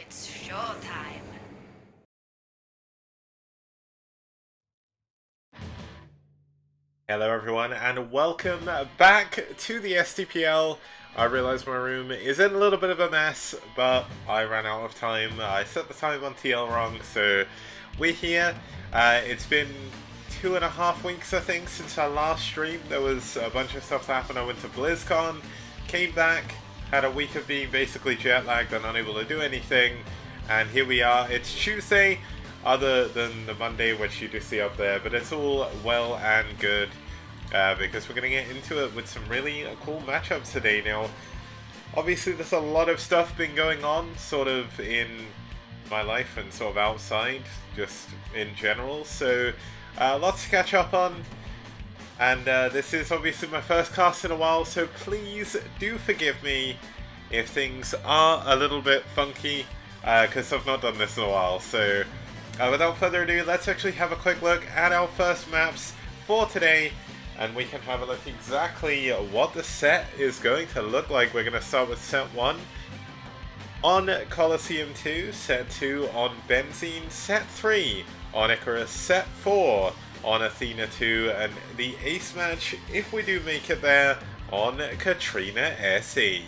It's showtime. Hello everyone and welcome back to the STPL. I realise my room is in a little bit of a mess, but I ran out of time. I set the time on TL wrong, so we're here. It's been 2.5 weeks I think since our last stream. There was a bunch of stuff that happened. I went to BlizzCon, came back, had a week of being basically jet lagged and unable to do anything, and here we are. It's Tuesday, other than the Monday which you do see up there, but it's all well and good because we're going to get into it with some really cool matchups today. Now obviously there's a lot of stuff been going on sort of in my life and sort of outside just in general, so lots to catch up on, and this is obviously my first cast in a while, so please do forgive me if things are a little bit funky because I've not done this in a while. So without further ado, let's actually have a quick look at our first maps for today, and we can have a look exactly what the set is going to look like. We're going to start with set 1 on Colosseum 2, set 2 on Benzene, set 3 on Icarus, set 4 on Athena 2, and the ace match, if we do make it there, on Katrina SE.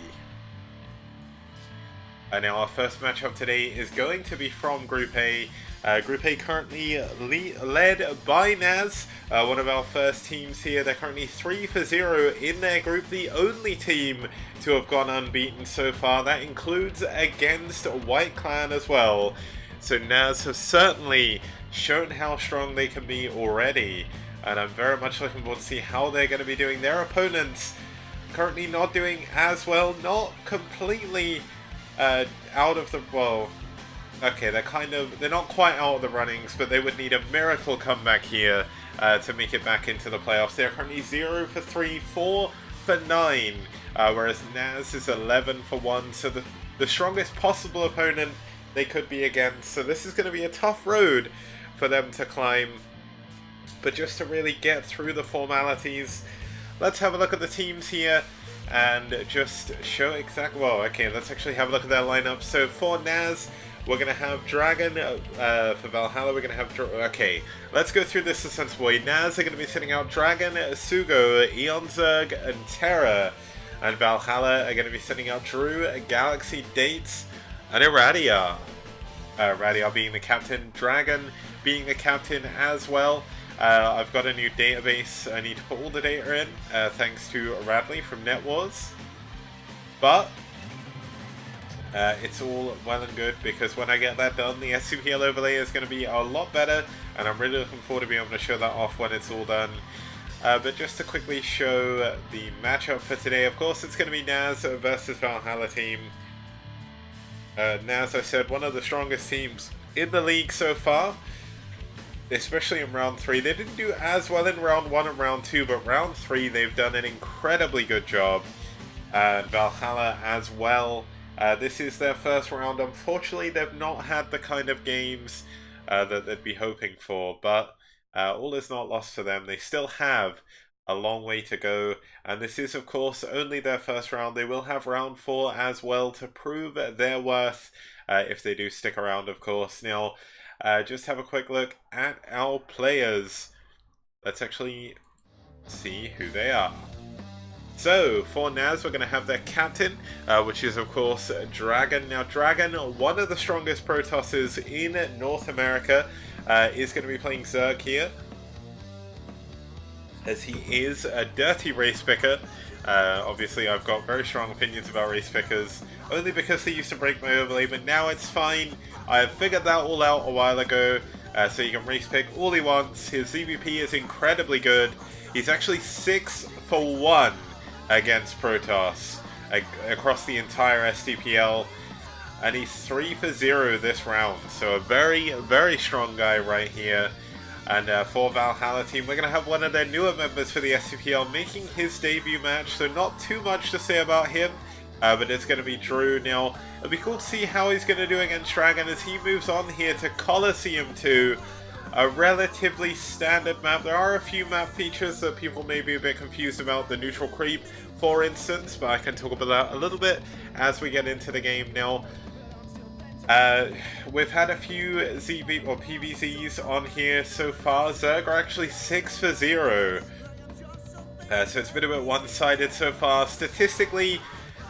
And now our first matchup today is going to be from Group A. Group A currently led by NaS, one of our first teams here. They're currently 3-0 in their group, the only team to have gone unbeaten so far. That includes against White Clan as well. So NaS have certainly shown how strong they can be already, and I'm very much looking forward to see how they're going to be doing. Their opponents currently not doing as well, not completely out of the, well, okay, they're not quite out of the runnings, but they would need a miracle comeback here to make it back into the playoffs. They're currently 0-3, 4-9, whereas NaS is 11-1, so the strongest possible opponent they could be against. So this is going to be a tough road for them to climb, but just to really get through the formalities, let's have a look at the teams here and just show exactly, well, okay, let's actually have a look at their lineup. So for NaS, we're going to have DragOn. For Valhalla, we're going to have, okay, let's go through this a sensible way. NaS are going to be sending out DragOn, Sugo, Eonzerg, and Terra. And Valhalla are going to be sending out Drew, Galaxy, Dates, and Irradiar. Irradiar being the captain, DragOn being the captain as well. I've got a new database I need to put all the data in, thanks to Radley from NetWars. But it's all well and good, because when I get that done, the STPL overlay is going to be a lot better, and I'm really looking forward to being able to show that off when it's all done. But just to quickly show the matchup for today, of course it's going to be NaS versus Valhalla team. NaS, I said, one of the strongest teams in the league so far, especially in round 3. They didn't do as well in round 1 and round 2, but round 3 they've done an incredibly good job. And Valhalla as well. This is their first round. Unfortunately, they've not had the kind of games that they'd be hoping for, but all is not lost for them. They still have a long way to go, and this is of course only their first round. They will have round 4 as well to prove their worth if they do stick around, of course. Now just have a quick look at our players. Let's actually see who they are. So for NaS, we're going to have their captain, which is of course DragOn. Now DragOn, one of the strongest Protosses in North America, is going to be playing Zerg here, as he is a dirty race picker. Obviously I've got very strong opinions about race pickers, only because they used to break my overlay, but now it's fine. I figured that all out a while ago, so you can race pick all he wants. His ZVP is incredibly good. He's actually 6-1 against Protoss across the entire STPL, and he's 3-0 this round, so a very, very strong guy right here. And for Valhalla team, we're going to have one of their newer members for the STPL making his debut match, so not too much to say about him, but it's going to be Drew. Now, it'll be cool to see how he's going to do against DragOn as he moves on here to Colosseum 2, a relatively standard map. There are a few map features that people may be a bit confused about, the neutral creep, for instance, but I can talk about that a little bit as we get into the game. Now, Uh, we've had a few ZB or PVZs on here so far. Zerg are actually 6 for 0. So it's been a bit one-sided so far. Statistically,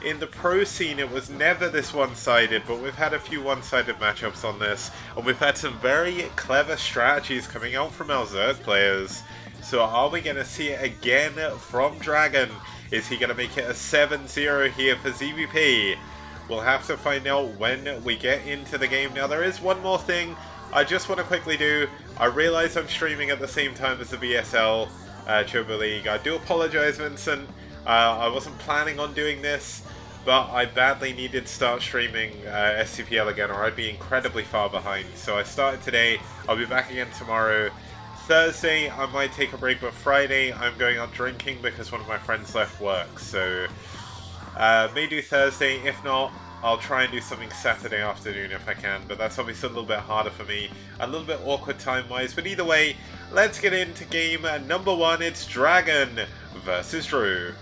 in the pro scene, it was never this one-sided, but we've had a few one-sided matchups on this, and we've had some very clever strategies coming out from our Zerg players. So are we going to see it again from DragOn? Is he going to make it a 7-0 here for ZVP? We'll have to find out when we get into the game. Now, there is one more thing I just want to quickly do. I realize I'm streaming at the same time as the BSL Chobo League. I do apologize, Vincent. I wasn't planning on doing this, but I badly needed to start streaming STPL again, or I'd be incredibly far behind. So I started today. I'll be back again tomorrow. Thursday, I might take a break, but Friday, I'm going out drinking because one of my friends left work. So may do Thursday. If not, I'll try and do something Saturday afternoon if I can, but that's obviously a little bit harder for me, a little bit awkward time-wise, but either way, let's get into game number 1. It's DragOn versus Drew.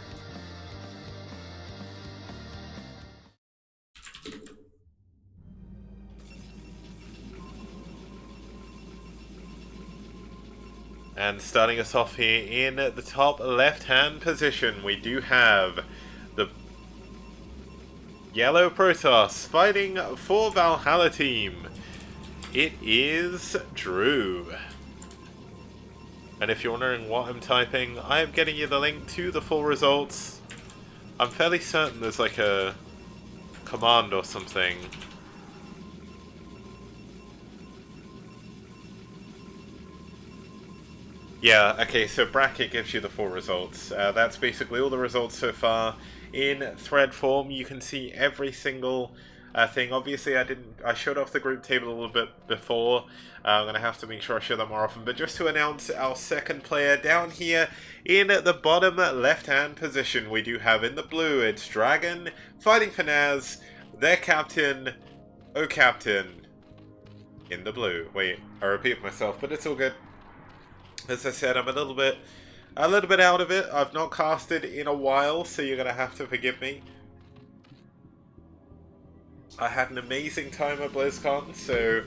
And starting us off here in the top left-hand position, we do have the Yellow Protoss fighting for Valhalla team. It is Drew. And if you're wondering what I'm typing, I am getting you the link to the full results. I'm fairly certain there's like a command or something. Yeah, okay, so bracket gives you the full results. That's basically all the results so far. In thread form, you can see every single thing. Obviously, I showed off the group table a little bit before. I'm going to have to make sure I show that more often. But just to announce our second player down here in the bottom left-hand position, we do have in the blue, it's DragOn fighting for NaS, their captain, oh captain, in the blue. Wait, I repeat myself, but it's all good. As I said, I'm a little bit out of it. I've not casted in a while, so you're going to have to forgive me. I had an amazing time at BlizzCon, so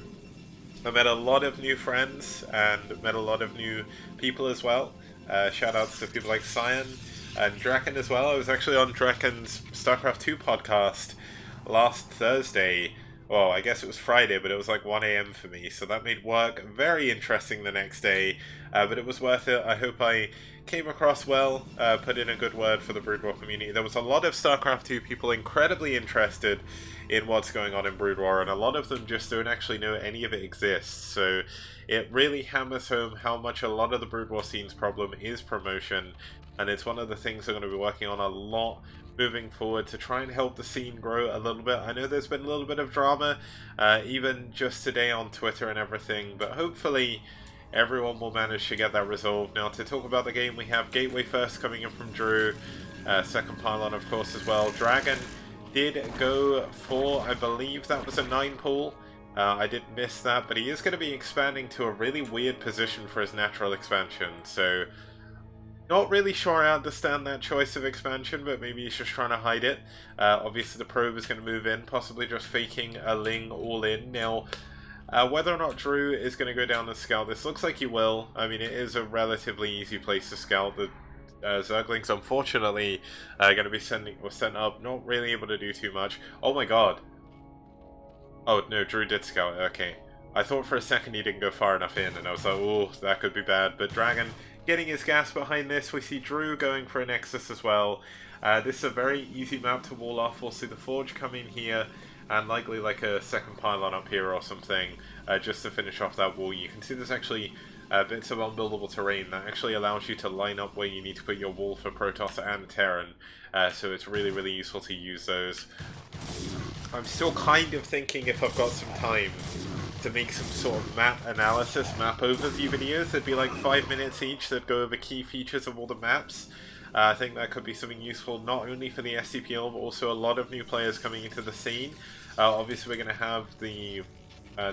I met a lot of new friends and met a lot of new people as well. Shout outs to people like Cyan and DragOn as well. I was actually on DragOn's StarCraft 2 podcast last Thursday. Well, I guess it was Friday, but it was like 1 AM for me, so that made work very interesting the next day, but it was worth it. I hope I came across well, put in a good word for the Brood War community. There was a lot of StarCraft 2 people incredibly interested in what's going on in Brood War, and a lot of them just don't actually know any of it exists, so it really hammers home how much a lot of the Brood War scene's problem is promotion, and it's one of the things I'm going to be working on a lot moving forward to try and help the scene grow a little bit. I know there's been a little bit of drama, even just today on Twitter and everything, but hopefully everyone will manage to get that resolved. Now, to talk about the game, we have Gateway first coming in from Drew, second pylon of course as well. DragOn did go for, I believe that was a 9 pool. I did miss that, but he is going to be expanding to a really weird position for his natural expansion, so not really sure I understand that choice of expansion, but maybe he's just trying to hide it. Obviously the probe is going to move in, possibly just faking a Ling all in. Now, whether or not Drew is going to go down and scout, this looks like he will. I mean, it is a relatively easy place to scout. The Zerglings, unfortunately, going to be sent up, not really able to do too much. Oh my god. Oh, no, Drew did scout it, okay. I thought for a second he didn't go far enough in, and I was like, oh, that could be bad. But DragOn getting his gas behind this. We see Drew going for a Nexus as well. This is a very easy map to wall off. We'll see the Forge come in here, and likely like a second pylon up here or something, just to finish off that wall. You can see there's actually bits of unbuildable terrain that actually allows you to line up where you need to put your wall for Protoss and Terran, so it's really, really useful to use those. I'm still kind of thinking if I've got some time to make some sort of map analysis, map overview videos. They'd be like 5 minutes each that go over key features of all the maps. I think that could be something useful not only for the STPL, but also a lot of new players coming into the scene. Obviously we're going to have the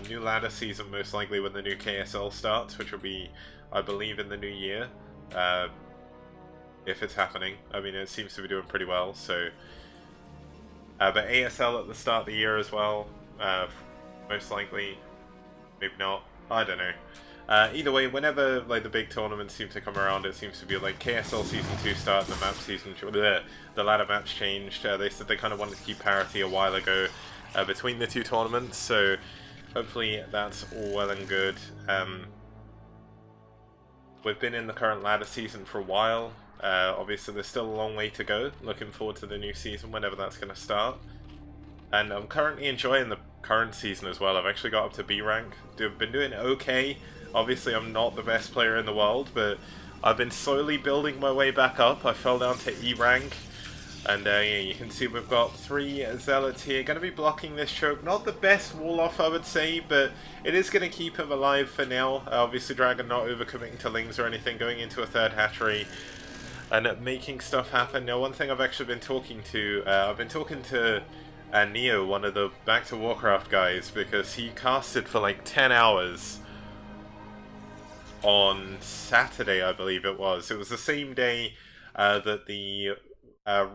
new ladder season most likely when the new KSL starts, which will be, I believe, in the new year. If it's happening. I mean, it seems to be doing pretty well, so... but ASL at the start of the year as well. most likely. Maybe not. I don't know. Either way, whenever like the big tournaments seem to come around, it seems to be like KSL Season 2 start and the map season... the ladder maps changed. They said they kind of wanted to keep parity a while ago between the two tournaments, so hopefully that's all well and good. We've been in the current ladder season for a while. Obviously there's still a long way to go. Looking forward to the new season, whenever that's going to start. And I'm currently enjoying the current season as well. I've actually got up to B rank. I've been doing okay. Obviously I'm not the best player in the world, but I've been slowly building my way back up. I fell down to E rank. And yeah, you can see we've got 3 Zealots here. Going to be blocking this choke. Not the best wall off, I would say, but it is going to keep him alive for now. Obviously DragOn not overcommitting to Lings or anything, going into a 3rd hatchery and making stuff happen. Now, one thing I've actually been talking to, Neo, one of the Back to Warcraft guys, because he casted for like 10 hours on Saturday, I believe it was. It was the same day that the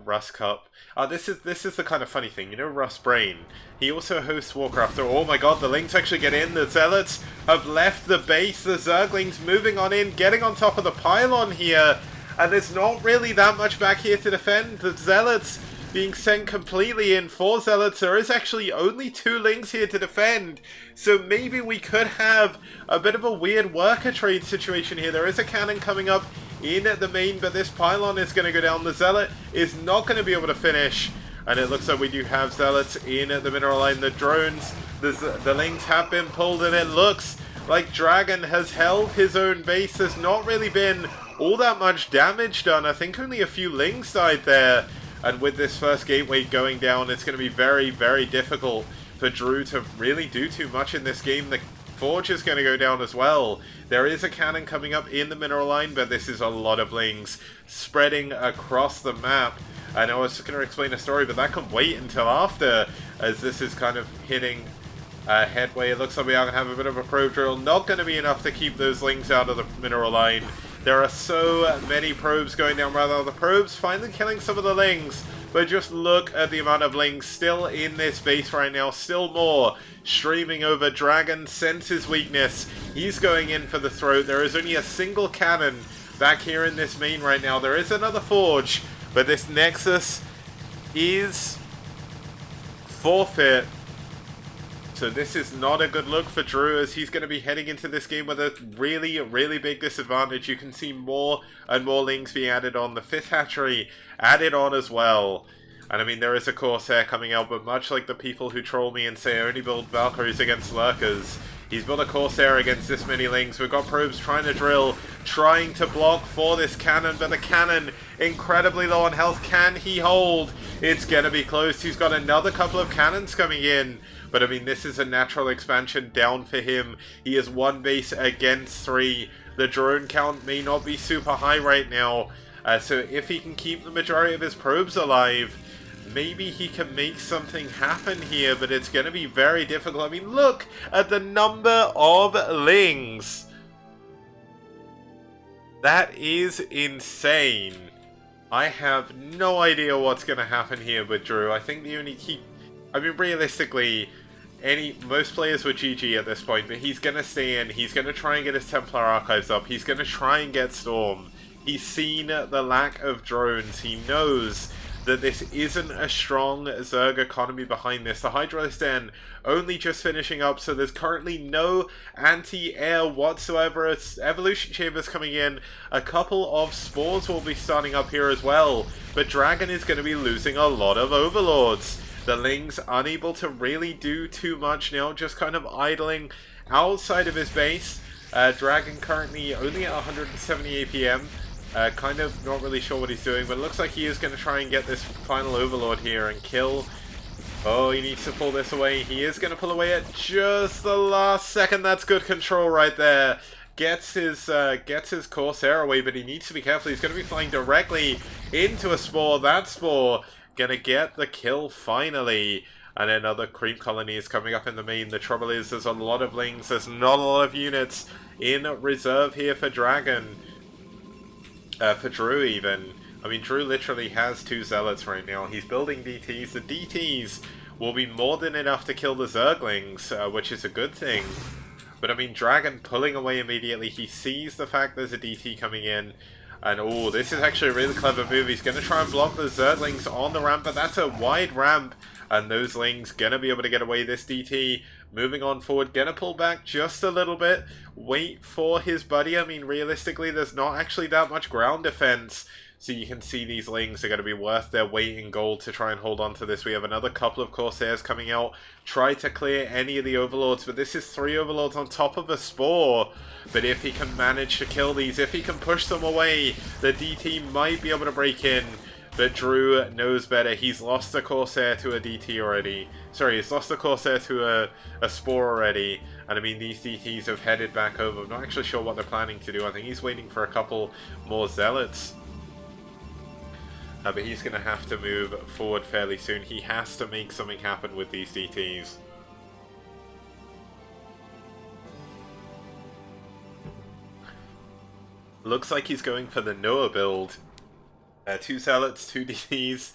Rust Cup. This is the kind of funny thing, you know, Rust Brain. He also hosts Warcraft. Oh my god, the Lings actually get in. The Zealots have left the base. The Zerglings moving on in, getting on top of the pylon here, and there's not really that much back here to defend. The Zealots being sent completely in. 4 Zealots. There is actually only 2 Lings here to defend, so maybe we could have a bit of a weird worker trade situation here. There is a cannon coming up in the main, but this pylon is going to go down. The Zealot is not going to be able to finish, and it looks like we do have Zealots in the mineral line. The drones, the Lings have been pulled, and it looks like DragOn has held his own base. There's not really been all that much damage done. I think only a few Lings died there, and with this first gateway going down, it's going to be very, very difficult for Drew to really do too much in this game. The Forge is going to go down as well. There is a cannon coming up in the mineral line, but this is a lot of Lings spreading across the map. I know I was just going to explain a story, but that can wait until after, as this is kind of hitting headway. It looks like we are going to have a bit of a probe drill. Not going to be enough to keep those Lings out of the mineral line. There are so many probes going down. Rather, the probes finally killing some of the Lings. But just look at the amount of Lings still in this base right now. Still more streaming over. DragOn senses weakness. He's going in for the throat. There is only a single cannon back here in this main right now. There is another forge, but this Nexus is forfeit. So this is not a good look for Drew, as he's going to be heading into this game with a really, really big disadvantage. You can see more and more Lings being added on. The 5th hatchery added on as well. And I mean, there is a Corsair coming out, but much like the people who troll me and say I only build Valkyries against Lurkers, he's built a Corsair against this many Lings. We've got probes trying to drill, trying to block for this cannon, but the cannon incredibly low on health. Can he hold? It's going to be close. He's got another couple of cannons coming in. But I mean, this is a natural expansion down for him. He is 1 base against 3. The drone count may not be super high right now. So if he can keep the majority of his probes alive, maybe he can make something happen here. But it's going to be very difficult. I mean, look at the number of Lings. That is insane. I have no idea what's going to happen here with Drew. I think the only key... I mean, realistically, most players were GG at this point, but he's going to stay in. He's going to try and get his Templar Archives up. He's going to try and get Storm. He's seen the lack of drones. He knows that this isn't a strong Zerg economy behind this. The Hydralis Den only just finishing up, so there's currently no anti-air whatsoever. It's Evolution Chambers coming in. A couple of Spores will be starting up here as well, but DragOn is going to be losing a lot of Overlords. The Lings unable to really do too much now, just kind of idling outside of his base. DragOn currently only at 170 APM. Kind of not really sure what he's doing, but it looks like he is going to try and get this final Overlord here and kill. Oh, he needs to pull this away. He is going to pull away at just the last second. That's good control right there. Gets his Corsair away, but he needs to be careful. He's going to be flying directly into a Spore. That Spore gonna get the kill finally. And another creep colony is coming up in the main. The trouble is there's a lot of Lings. There's not a lot of units in reserve here for DragOn. For Drew even. I mean, Drew literally has 2 Zealots right now. He's building DTs. The DTs will be more than enough to kill the Zerglings, which is a good thing. But I mean, DragOn pulling away immediately. He sees the fact there's a DT coming in. And oh, this is actually a really clever move. He's going to try and block the Zerglings on the ramp, but that's a wide ramp. And those Lings going to be able to get away. This DT moving on forward, going to pull back just a little bit. Wait for his buddy. I mean, realistically, there's not actually that much ground defense. So you can see these Lings are going to be worth their weight in gold to try and hold on to this. We have another couple of Corsairs coming out. Try to clear any of the Overlords, but this is 3 Overlords on top of a Spore. But if he can manage to kill these, if he can push them away, the DT might be able to break in. But Drew knows better. He's lost a Corsair to a DT already. Sorry, he's lost a Corsair to a Spore already. And I mean, these DTs have headed back over. I'm not actually sure what they're planning to do. I think he's waiting for a couple more Zealots. But he's going to have to move forward fairly soon. He has to make something happen with these DTs. Looks like he's going for the Noah build. 2 Zealots, 2 DTs,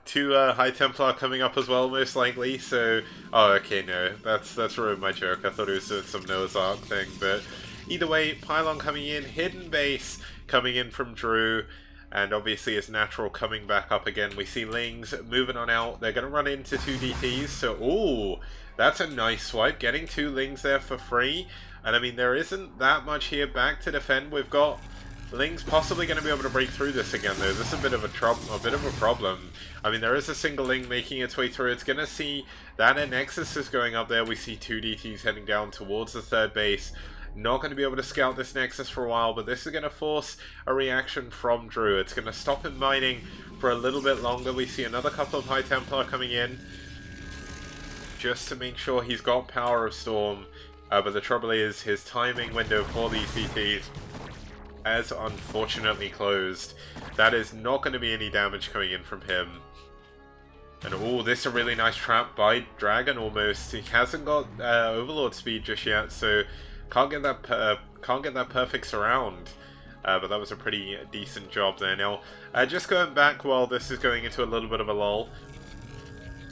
2 High Templar coming up as well, most likely. So, oh, okay, no, that's ruined my joke. I thought it was some Noah's Ark thing, but either way, Pylon coming in, Hidden Base coming in from Drew. And obviously his natural coming back up again. We see Lings moving on out. They're going to run into 2 DTs. So, ooh, that's a nice swipe. Getting 2 Lings there for free. And I mean, there isn't that much here back to defend. We've got Lings possibly going to be able to break through this again, though. This is a bit of a problem. I mean, there is a single Ling making its way through. It's going to see that a Nexus is going up there. We see 2 DTs heading down towards the 3rd base. Not going to be able to scout this Nexus for a while, but this is going to force a reaction from Drew. It's going to stop him mining for a little bit longer. We see another couple of High Templar coming in, just to make sure he's got Power of Storm. But the trouble is, his timing window for these DTs has unfortunately closed. That is not going to be any damage coming in from him. And oh, this is a really nice trap by DragOn almost. He hasn't got Overlord speed just yet, so can't get that perfect surround, but that was a pretty decent job there. Now, just going back while this is going into a little bit of a lull.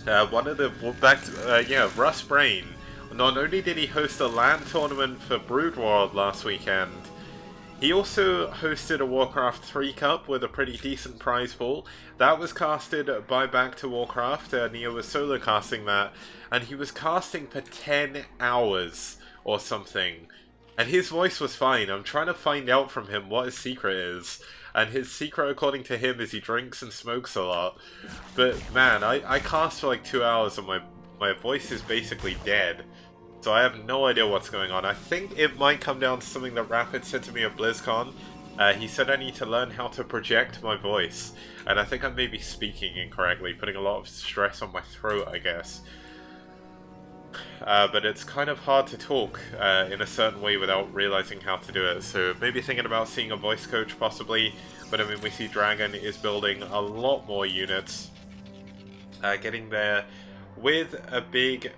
Russ Brain. Not only did he host a LAN tournament for Brood World last weekend, he also hosted a Warcraft 3 Cup with a pretty decent prize pool. That was casted by Back to Warcraft. Neo was solo casting that, and he was casting for 10 hours. Or something, and his voice was fine. I'm trying to find out from him what his secret is, and his secret, according to him, is he drinks and smokes a lot. But man, I cast for like 2 hours and my voice is basically dead, so I have no idea what's going on. I think it might come down to something that Rapid said to me at BlizzCon. He said I need to learn how to project my voice, and I think I may be speaking incorrectly, putting a lot of stress on my throat, I guess. But it's kind of hard to talk in a certain way without realizing how to do it, so maybe thinking about seeing a voice coach possibly. But I mean, we see DragOn is building a lot more units, getting there with a big...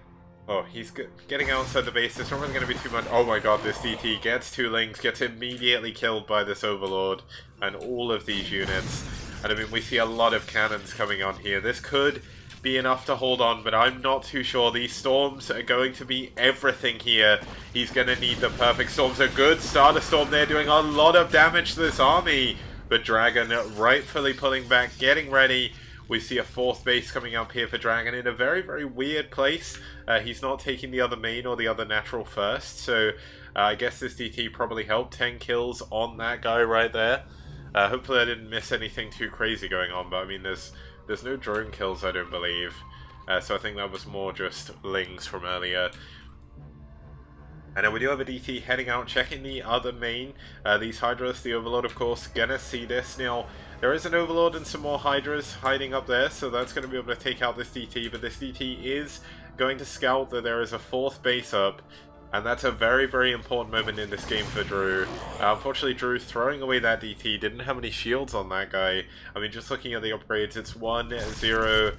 Oh, he's getting outside the base. There's not really going to be too much... Oh my god, this DT gets 2 Lings, gets immediately killed by this Overlord and all of these units. And I mean, we see a lot of cannons coming on here. This could be enough to hold on, but I'm not too sure. These storms are going to be everything here. He's going to need the perfect storms. A good starter storm there, doing a lot of damage to this army, but DragOn rightfully pulling back, getting ready. We see a 4th base coming up here for DragOn in a very, very weird place. He's not taking the other main or the other natural first, so I guess this DT probably helped. 10 kills on that guy right there. Hopefully I didn't miss anything too crazy going on, but I mean, there's no drone kills, I don't believe. So I think that was more just Lings from earlier. And then we do have a DT heading out, checking the other main. These Hydras, the Overlord, of course, gonna see this. Now, there is an Overlord and some more Hydras hiding up there, so that's going to be able to take out this DT. But this DT is going to scout that there is a 4th base up. And that's a very, very important moment in this game for Drew. Unfortunately, Drew throwing away that DT, didn't have any shields on that guy. I mean, just looking at the upgrades, it's 1-0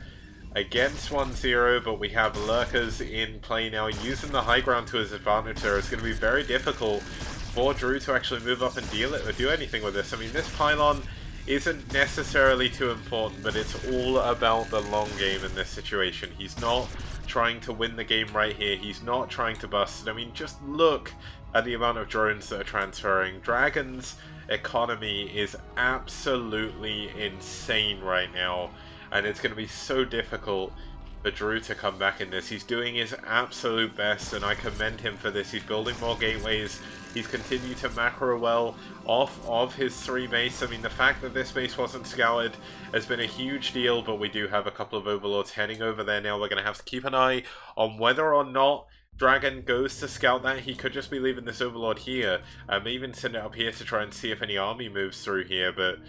against 1-0, but we have Lurkers in play now, using the high ground to his advantage there. It's going to be very difficult for Drew to actually move up and do anything with this. I mean, this pylon isn't necessarily too important, but it's all about the long game in this situation. He's not trying to win the game right here. He's not trying to bust it. I mean, just look at the amount of drones that are transferring. DragOn's economy is absolutely insane right now, and it's going to be so difficult for Drew to come back in this. He's doing his absolute best, and I commend him for this. He's building more gateways. He's continued to macro well off of his 3 base. I mean, the fact that this base wasn't scouted has been a huge deal, but we do have a couple of overlords heading over there now. We're going to have to keep an eye on whether or not DragOn goes to scout that. He could just be leaving this overlord here. Maybe even send it up here to try and see if any army moves through here, but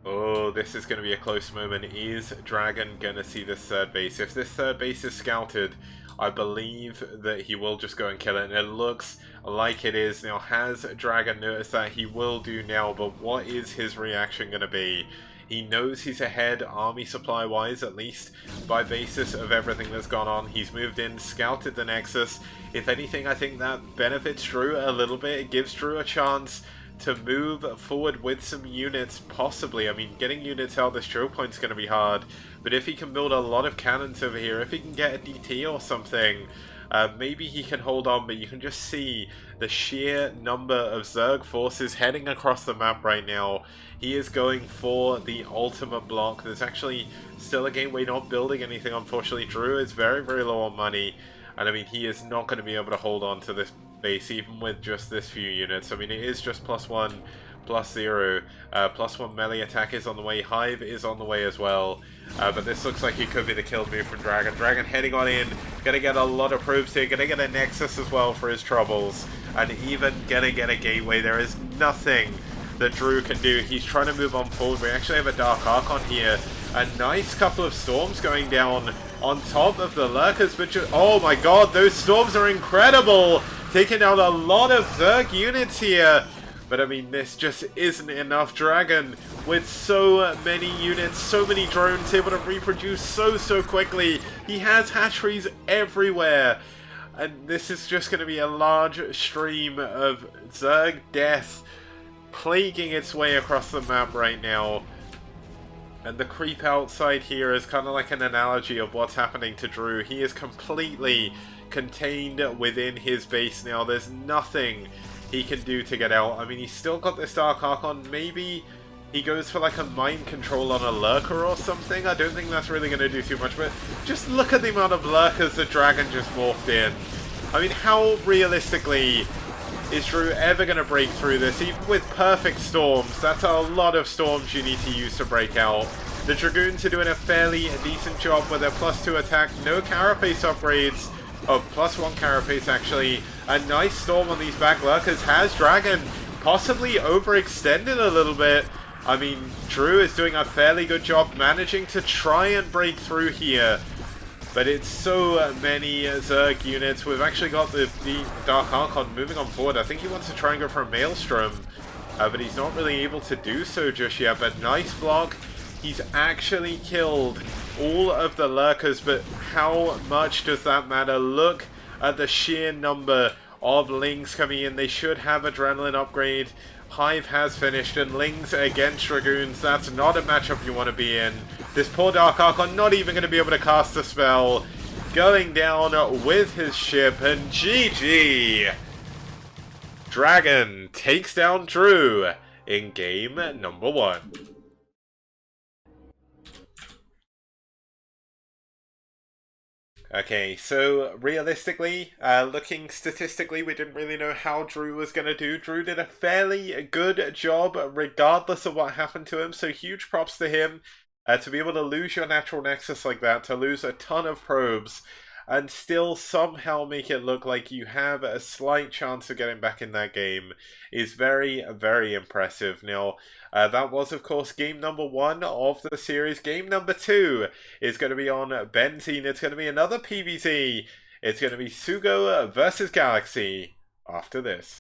oh, this is going to be a close moment. Is DragOn going to see this 3rd base? If this 3rd base is scouted, I believe that he will just go and kill it, and it looks like it is. Now, has DragOn noticed that? He will do now, but what is his reaction going to be? He knows he's ahead army supply wise, at least by basis of everything that's gone on. He's moved in, scouted the Nexus. If anything, I think that benefits Drew a little bit. It gives Drew a chance to move forward with some units, possibly. I mean, getting units out this choke point is going to be hard, but if he can build a lot of cannons over here, if he can get a DT or something, maybe he can hold on. But you can just see the sheer number of Zerg forces heading across the map right now. He is going for the ultimate block. There's actually still a gateway not building anything, unfortunately. Drew is very, very low on money, and I mean, he is not going to be able to hold on to this base even with just this few units. I mean, it is just +1, +0, +1 melee attack is on the way. Hive is on the way as well, but this looks like it could be the kill move from DragOn. DragOn heading on in, gonna get a lot of probes here, gonna get a Nexus as well for his troubles, and even gonna get a gateway. There is nothing that Drew can do. He's trying to move on forward. We actually have a Dark Archon here. A nice couple of storms going down on top of the lurkers, but oh my god, those storms are incredible! Taking out a lot of Zerg units here. But I mean, this just isn't enough. DragOn with so many units, so many drones, able to reproduce so quickly. He has hatcheries everywhere. And this is just going to be a large stream of Zerg death plaguing its way across the map right now. And the creep outside here is kind of like an analogy of what's happening to Drew. He is completely contained within his base now. There's nothing he can do to get out. I mean, he's still got this Dark Archon. Maybe he goes for like a mind control on a lurker or something. I don't think that's really going to do too much, but just look at the amount of lurkers that DragOn just morphed in. I mean, how realistically is Drew ever going to break through this? Even with perfect storms, that's a lot of storms you need to use to break out. The Dragoons are doing a fairly decent job with their +2 attack. No carapace upgrades. Oh, +1 carapace actually. A nice storm on these back lurkers. Has DragOn possibly overextended a little bit? I mean, Drew is doing a fairly good job managing to try and break through here. But it's so many Zerg units. We've actually got the Dark Archon moving on forward. I think he wants to try and go for a Maelstrom, but he's not really able to do so just yet. But nice block. He's actually killed all of the lurkers, but how much does that matter? Look at the sheer number of Lings coming in. They should have Adrenaline upgrade. Hive has finished, and Lings against Dragoons, that's not a matchup you want to be in. This poor Dark Archon not even going to be able to cast the spell. Going down with his ship, and GG! DragOn takes down Drew in game number 1. Okay, so realistically, looking statistically, we didn't really know how Drew was going to do. Drew did a fairly good job regardless of what happened to him, so huge props to him. To be able to lose your natural nexus like that, to lose a ton of probes, and still somehow make it look like you have a slight chance of getting back in that game is very, very impressive. Now, that was, of course, game number 1 of the series. Game number 2 is going to be on Benzene. It's going to be another PvZ. It's going to be Sugo versus Galaxy after this.